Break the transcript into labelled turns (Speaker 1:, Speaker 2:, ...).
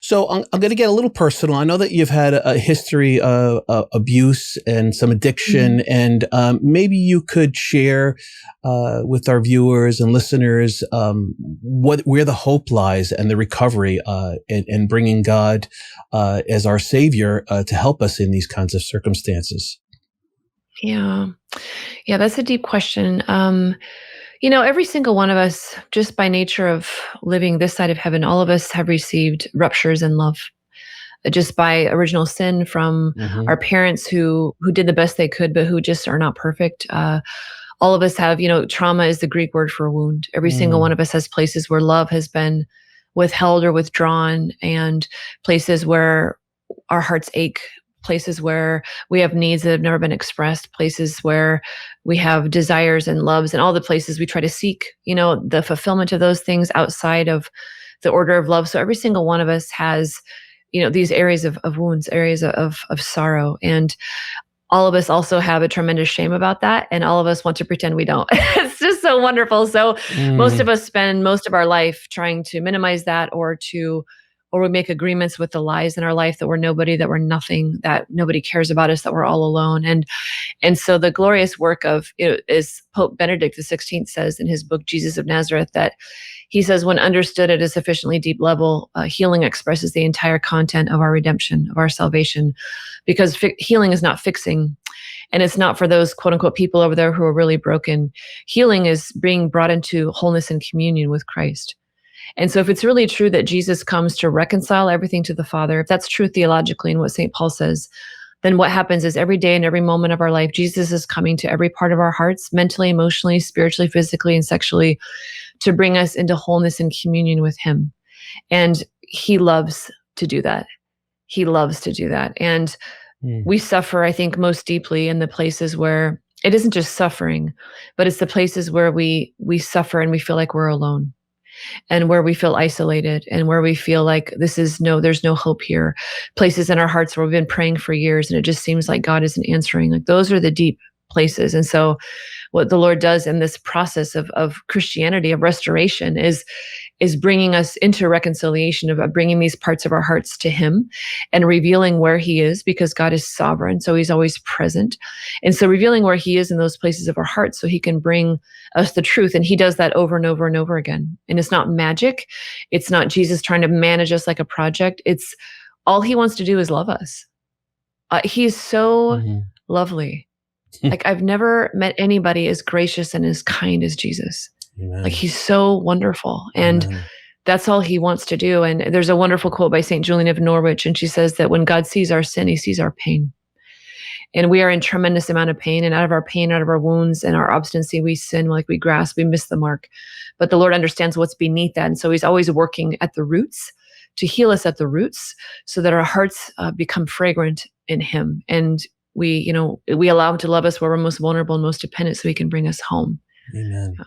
Speaker 1: So I'm going to get a little personal. I know that you've had a history of abuse and some addiction, and maybe you could share with our viewers and listeners where the hope lies and the recovery and bringing God as our Savior to help us in these kinds of circumstances.
Speaker 2: Yeah. Yeah, that's a deep question. Every single one of us, just by nature of living this side of heaven, all of us have received ruptures in love, just by original sin from
Speaker 1: Mm-hmm.
Speaker 2: our parents who did the best they could, but who just are not perfect. All of us have, trauma is the Greek word for wound. Every single one of us has places where love has been withheld or withdrawn, and places where our hearts ache, places where we have needs that have never been expressed, places where we have desires and loves, and all the places we try to seek, the fulfillment of those things outside of the order of love. So every single one of us has, these areas of wounds, areas of sorrow. And all of us also have a tremendous shame about that. And all of us want to pretend we don't. It's just so wonderful. So most of us spend most of our life trying to minimize that, or we make agreements with the lies in our life that we're nobody, that we're nothing, that nobody cares about us, that we're all alone. And so the glorious work of, is Pope Benedict XVI says in his book, Jesus of Nazareth, that he says, when understood at a sufficiently deep level, healing expresses the entire content of our redemption, of our salvation, because healing is not fixing. And it's not for those quote unquote people over there who are really broken. Healing is being brought into wholeness and communion with Christ. And so if it's really true that Jesus comes to reconcile everything to the Father, if that's true theologically in what St. Paul says, then what happens is every day and every moment of our life, Jesus is coming to every part of our hearts, mentally, emotionally, spiritually, physically, and sexually, to bring us into wholeness and communion with him. And he loves to do that. He loves to do that. And we suffer, I think, most deeply in the places where it isn't just suffering, but it's the places where we suffer and we feel like we're alone, and where we feel isolated, and where we feel like there's no hope here. Places in our hearts where we've been praying for years and it just seems like God isn't answering. Like, those are the deep places. And so what the Lord does in this process of Christianity, of restoration, is bringing us into reconciliation, of bringing these parts of our hearts to him and revealing where he is, because God is sovereign. So he's always present. And so revealing where he is in those places of our hearts so he can bring us the truth. And he does that over and over and over again. And it's not magic. It's not Jesus trying to manage us like a project. It's all he wants to do is love us. He's so lovely. Like, I've never met anybody as gracious and as kind as Jesus. Amen. Like, he's so wonderful. And that's all he wants to do. And there's a wonderful quote by St. Julian of Norwich. And she says that when God sees our sin, he sees our pain. And we are in tremendous amount of pain. And out of our pain, out of our wounds and our obstinacy, we sin, like we grasp, we miss the mark. But the Lord understands what's beneath that. And so he's always working at the roots to heal us at the roots, so that our hearts become fragrant in him. And we allow him to love us where we're most vulnerable and most dependent, so he can bring us home.
Speaker 1: Amen.